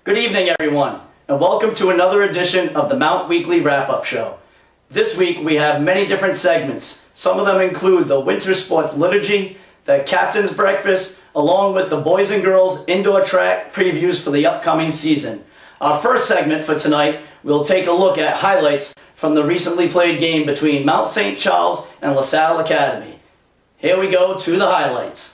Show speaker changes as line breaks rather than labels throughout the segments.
Good evening, everyone, and welcome to another edition of the Mount Weekly Wrap-Up Show. This week we have many different segments. Some of them include the Winter Sports Liturgy, the Captain's Breakfast, along with the Boys and Girls Indoor Track previews for the upcoming season. Our first segment for tonight, we'll take a look at highlights from the recently played game between Mount St. Charles and LaSalle Academy. Here we go to the highlights.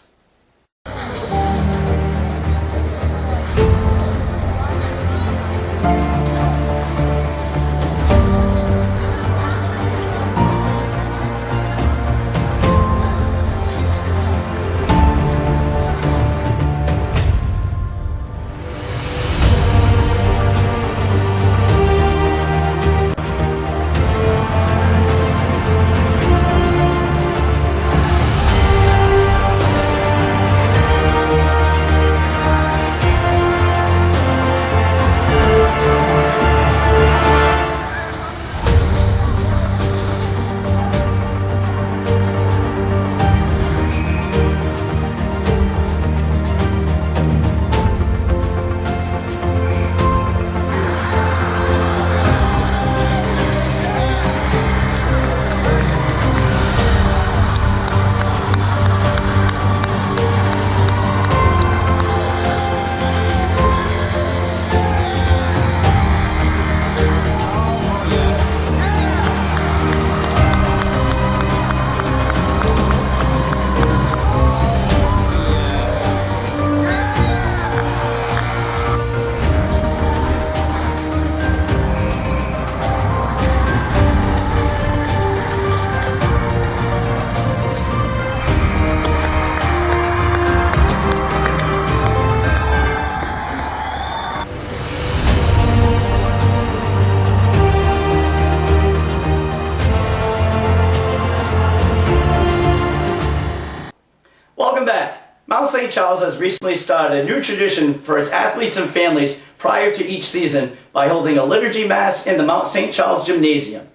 Welcome back. Mount St. Charles has recently started a new tradition for its athletes and families prior to each season by holding a liturgy mass in the Mount St. Charles Gymnasium.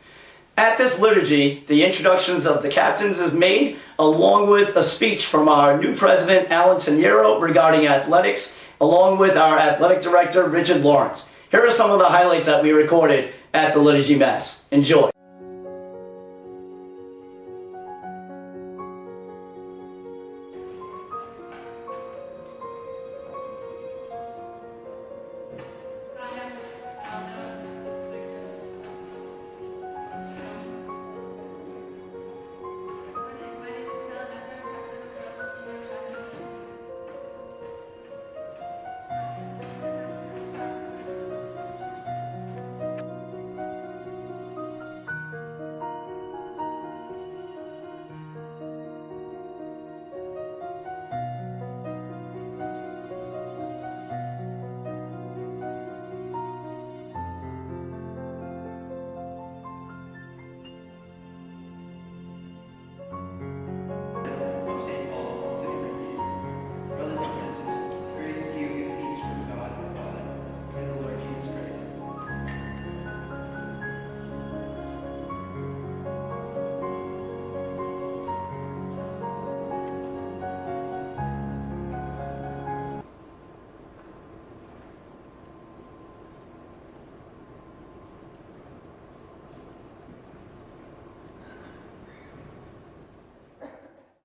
At this liturgy, the introductions of the captains is made, along with a speech from our new president, Alan Taniero, regarding athletics, along with our athletic director, Richard Lawrence. Here are some of the highlights that we recorded at the liturgy mass. Enjoy.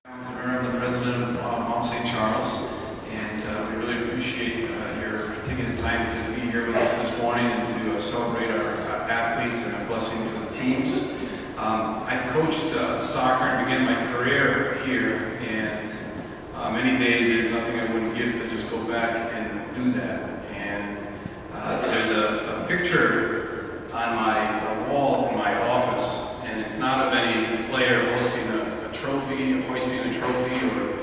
I'm the president of Mount St. Charles, and we really appreciate your taking the time to be here with us this morning and to celebrate our athletes and a blessing for the teams. I coached soccer and began my career here, and many days there's nothing I wouldn't give to just go back and do that. And there's a picture on my wall in my office, and it's not of any player hosting a trophy, hoisting a trophy, or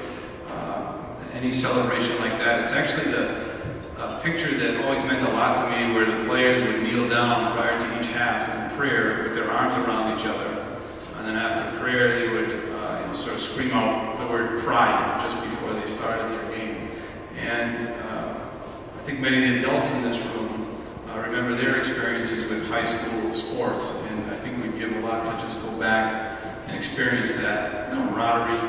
any celebration like that. It's actually a picture that always meant a lot to me, where the players would kneel down prior to each half in prayer with their arms around each other, and then after prayer they would sort of scream out the word pride just before they started their game. And I think many of the adults in this room remember their experiences with high school sports, and I think we'd give a lot to just go back and experience that camaraderie,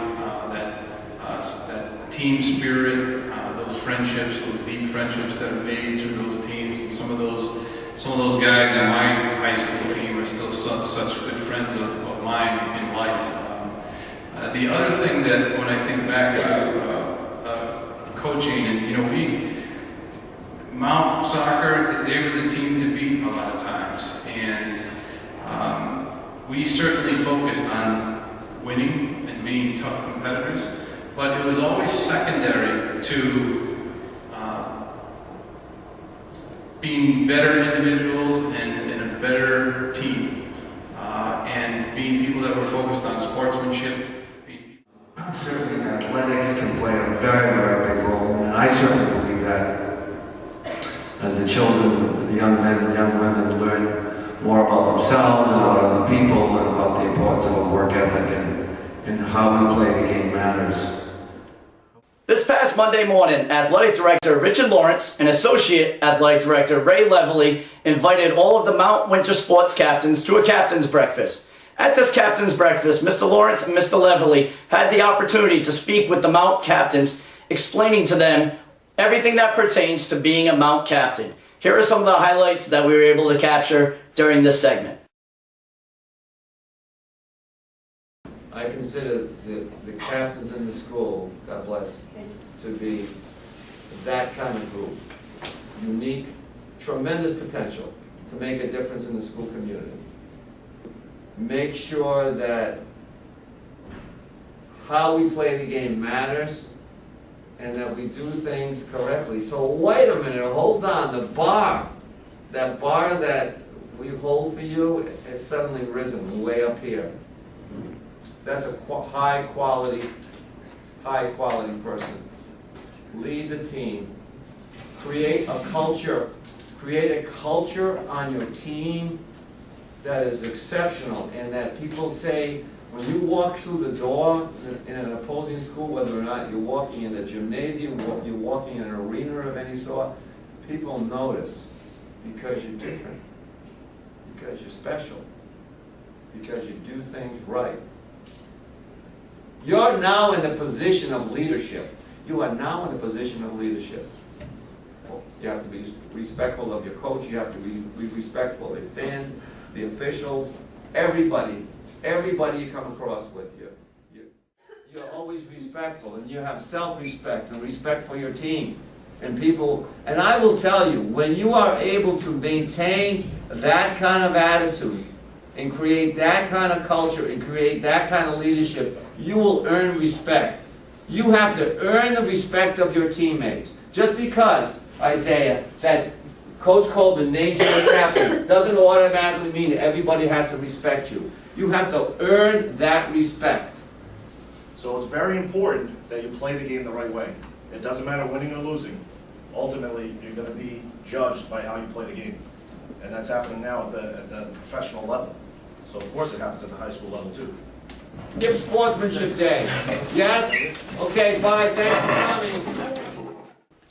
that team spirit, those friendships, those deep friendships that are made through those teams, and some of those guys in my high school team are still such good friends of mine in life. The other thing that when I think back to coaching, and Mount Soccer, they were the team to beat a lot of times, and we certainly focused on winning and being tough competitors, but it was always secondary to being better individuals and a better team, and being people that were focused on sportsmanship.
Certainly athletics can play a very, very big role, and I certainly believe that as the children, the young men and young women learn more about themselves and about other people and about the importance of a work ethic and how we play the game matters.
This past Monday morning, Athletic Director Richard Lawrence and Associate Athletic Director Ray Levely invited all of the Mount Winter Sports captains to a captain's breakfast. At this captain's breakfast, Mr. Lawrence and Mr. Levely had the opportunity to speak with the Mount captains, explaining to them everything that pertains to being a Mount captain. Here are some of the highlights that we were able to capture during this segment.
I consider the captains in the school, God bless, to be that kind of group. Unique, tremendous potential to make a difference in the school community. Make sure that how we play the game matters and that we do things correctly. So wait a minute, hold on, that bar that we hold for you has suddenly risen way up here. That's a high quality person. Lead the team. Create a culture on your team that is exceptional, and that people say, when you walk through the door in an opposing school, whether or not you're walking in the gymnasium, you're walking in an arena of any sort, people notice because you're different, because you're special, because you do things right. You're now in the position of leadership. You are now in the position of leadership. You have to be respectful of your coach. You have to be respectful of your fans, the officials, everybody you come across with. You're always respectful, and you have self-respect and respect for your team and people. And I will tell you, when you are able to maintain that kind of attitude and create that kind of culture and create that kind of leadership, you will earn respect. You have to earn the respect of your teammates. Just because, Isaiah, that Coach Coleman named you a captain doesn't automatically mean that everybody has to respect you. You have to earn that respect.
So it's very important that you play the game the right way. It doesn't matter winning or losing. Ultimately, you're going to be judged by how you play the game. And that's happening now at the professional level. So of course it happens at the high school level too.
Give Sportsmanship Day. Yes? Okay, bye. Thanks for coming.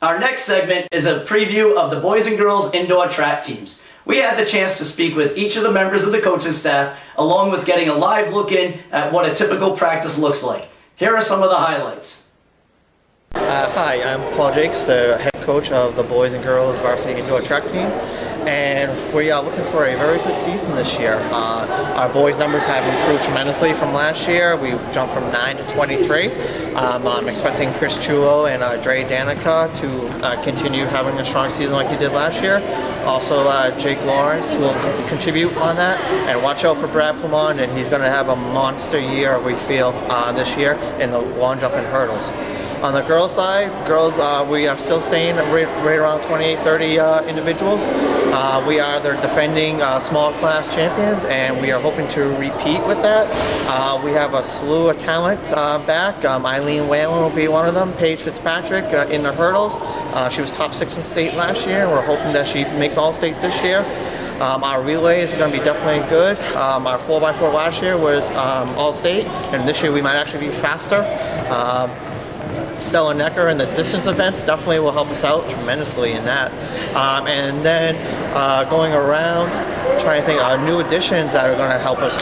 Our next segment is a preview of the boys and girls indoor track teams. We had the chance to speak with each of the members of the coaching staff, along with getting a live look in at what a typical practice looks like. Here are some of the highlights.
Hi, I'm Paul Jakes, the head coach of the boys and girls varsity indoor track team, and we are looking for a very good season this year. Our boys' numbers have improved tremendously from last year. We jumped from 9 to 23. I'm expecting Chris Chulo and Dre Danica to continue having a strong season like he did last year. Also, Jake Lawrence will contribute on that, and watch out for Brad Plumond, and he's going to have a monster year, we feel, this year in the long jump and hurdles. On the girls' side, we are still staying right around 28-30 individuals. We are the defending small class champions, and we are hoping to repeat with that. We have a slew of talent back. Eileen Whalen will be one of them. Paige Fitzpatrick in the hurdles. She was top 6 in state last year, and we're hoping that she makes all-state this year. Our relays are going to be definitely good. Our 4x4 last year was all-state, and this year we might actually be faster. Stella Necker in the distance events definitely will help us out tremendously in that. And then going around, trying to think new additions that are going to help us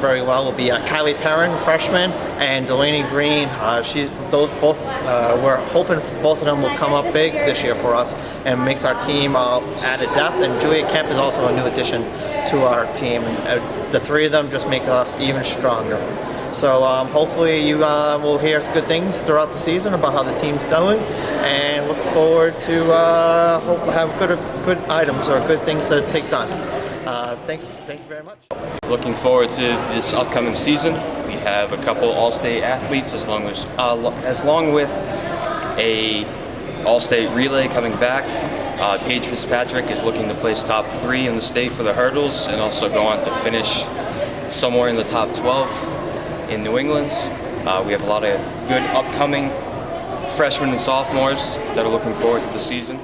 very well will be Kylie Perrin, freshman, and Delaney Green. We're hoping both of them will come up big this year for us and makes our team added depth. And Julia Kemp is also a new addition to our team. The three of them just make us even stronger. So hopefully you will hear good things throughout the season about how the team's going, and look forward to have good items or good things to take done. Thank you very much.
Looking forward to this upcoming season. We have a couple All-State athletes, along with a All-State relay coming back. Paige Fitzpatrick is looking to place top 3 in the state for the hurdles, and also go on to finish somewhere in the top 12 in New England. We have a lot of good upcoming freshmen and sophomores that are looking forward to the season.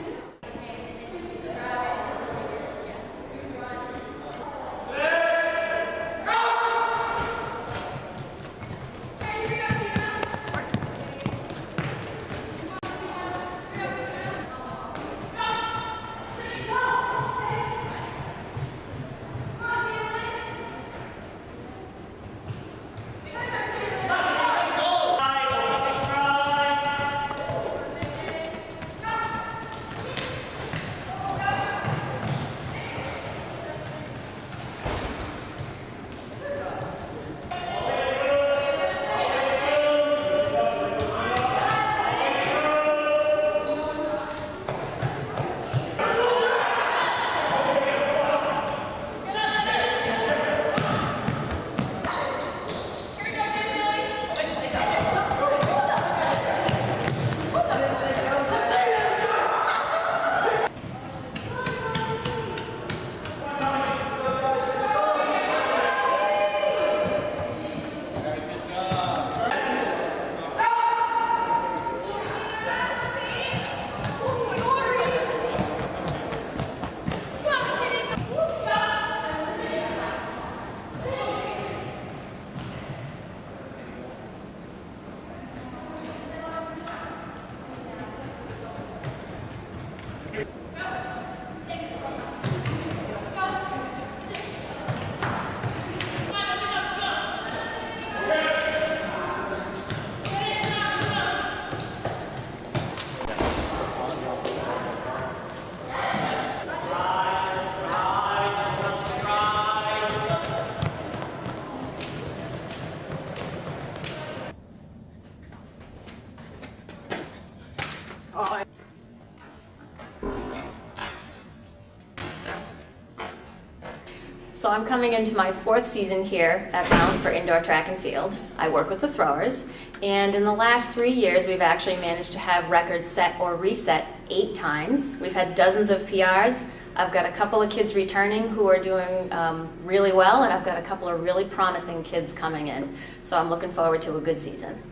So I'm coming into my 4th season here at Mount for indoor track and field. I work with the throwers, and in the last 3 years we've actually managed to have records set or reset 8 times. We've had dozens of PRs. I've got a couple of kids returning who are doing really well, and I've got a couple of really promising kids coming in. So I'm looking forward to a good season.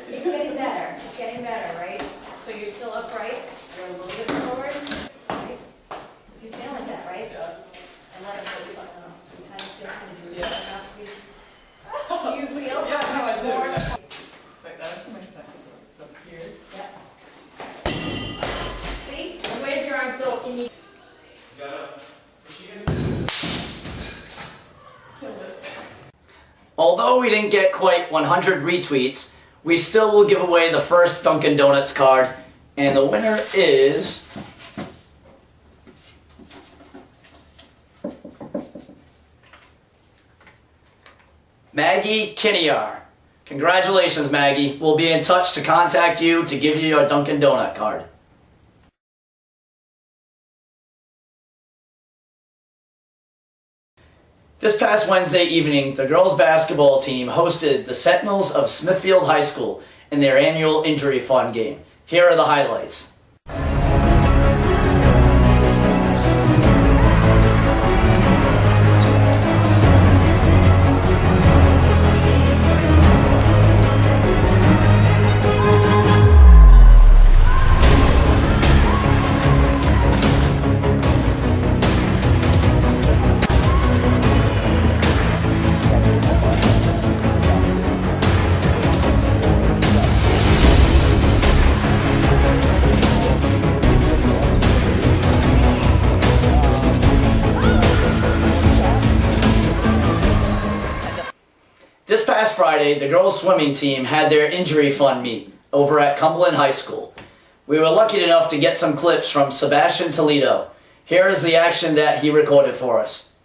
It's getting better. It's getting better, right? So you're still upright. You're a little bit forward. Right? So if you stand like that, right? Yeah. And let it go. You kind of feel do you feel how much more?
Wait, that actually makes sense. It's up here.
Yeah. See? And wedge your arms so you need.
Although we didn't get quite 100 retweets, we still will give away the first Dunkin' Donuts card, and the winner is Maggie Kinnear. Congratulations, Maggie. We'll be in touch to contact you to give you your Dunkin' Donut card. This past Wednesday evening, the girls' basketball team hosted the Sentinels of Smithfield High School in their annual Injury Fund game. Here are the highlights. Friday, the girls swimming team had their injury fund meet over at Cumberland High School. We were lucky enough to get some clips from Sebastian Toledo. Here is the action that he recorded for us.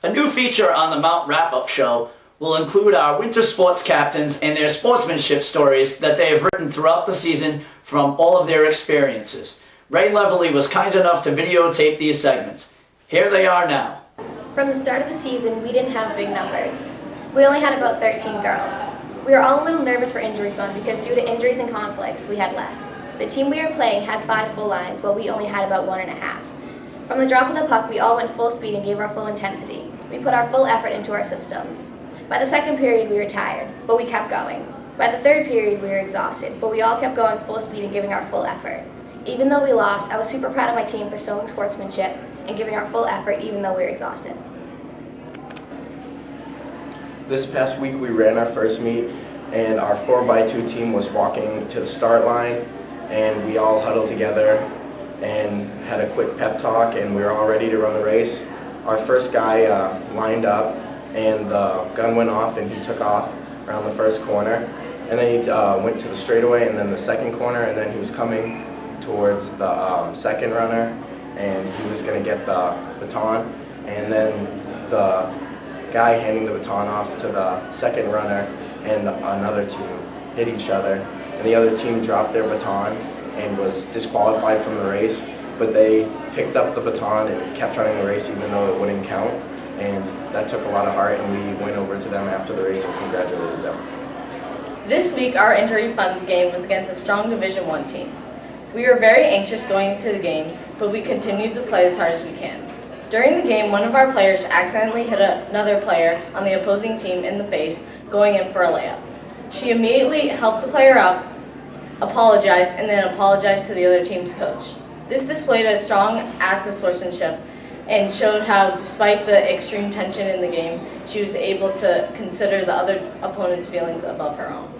A new feature on the Mount Wrap-Up Show will include our winter sports captains and their sportsmanship stories that they have written throughout the season from all of their experiences. Ray Leverly was kind enough to videotape these segments. Here they are now.
From the start of the season, we didn't have big numbers. We only had about 13 girls. We were all a little nervous for injury fund because due to injuries and conflicts, we had less. The team we were playing had 5 full lines, while we only had about 1.5. From the drop of the puck, we all went full speed and gave our full intensity. We put our full effort into our systems. By the second period, we were tired, but we kept going. By the third period, we were exhausted, but we all kept going full speed and giving our full effort. Even though we lost, I was super proud of my team for showing sportsmanship and giving our full effort even though we were exhausted.
This past week we ran our first meet and our 4x2 team was walking to the start line and we all huddled together and had a quick pep talk and we were all ready to run the race. Our first guy lined up and the gun went off and he took off around the first corner and then he went to the straightaway and then the second corner and then he was coming towards the second runner and he was going to get the baton and then the guy handing the baton off to the second runner and another team hit each other and the other team dropped their baton and was disqualified from the race, but they picked up the baton and kept running the race even though it wouldn't count, and that took a lot of heart and we went over to them after the race and congratulated them.
This week our injury fund game was against a strong Division I team. We were very anxious going into the game, but we continued to play as hard as we can. During the game, one of our players accidentally hit another player on the opposing team in the face, going in for a layup. She immediately helped the player up, apologized, and then apologized to the other team's coach. This displayed a strong act of sportsmanship and showed how, despite the extreme tension in the game, she was able to consider the other opponent's feelings above her own.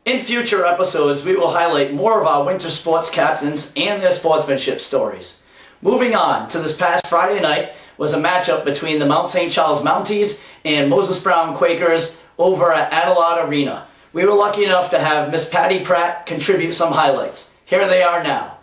In future episodes, we will highlight more of our winter sports captains and their sportsmanship stories. Moving on to this past Friday night was a matchup between the Mount St. Charles Mounties and Moses Brown Quakers over at Adelard Arena. We were lucky enough to have Miss Patty Pratt contribute some highlights. Here they are now.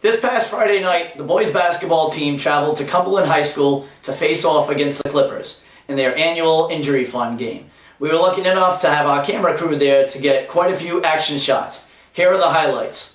This past Friday night, the boys basketball team traveled to Cumberland High School to face off against the Clippers in their annual Injury Fund game. We were lucky enough to have our camera crew there to get quite a few action shots. Here are the highlights.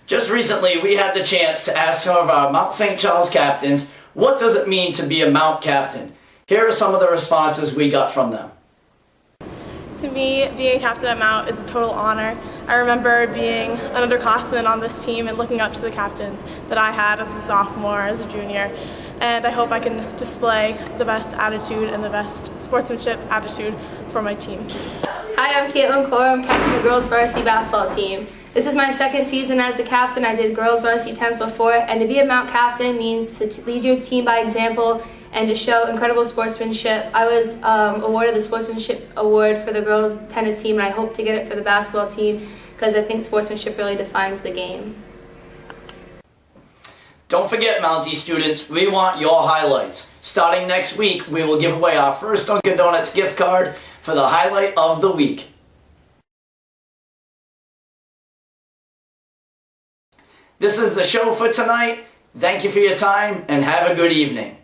Just recently, we had the chance to ask some of our Mount St. Charles captains, what does it mean to be a Mount captain? Here are some of the responses we got from them.
To me, being a captain at Mount is a total honor. I remember being an underclassman on this team and looking up to the captains that I had as a sophomore, as a junior, and I hope I can display the best attitude and the best sportsmanship attitude for my team.
Hi, I'm Caitlin Core. I'm captain of the girls varsity basketball team. This is my second season as a captain. I did girls varsity 10s before, and to be a Mount captain means to lead your team by example and to show incredible sportsmanship. I was awarded the sportsmanship award for the girls tennis team, and I hope to get it for the basketball team because I think sportsmanship really defines the game.
Don't forget, Mountie students, we want your highlights. Starting next week, we will give away our first Dunkin' Donuts gift card for the highlight of the week. This is the show for tonight. Thank you for your time and have a good evening.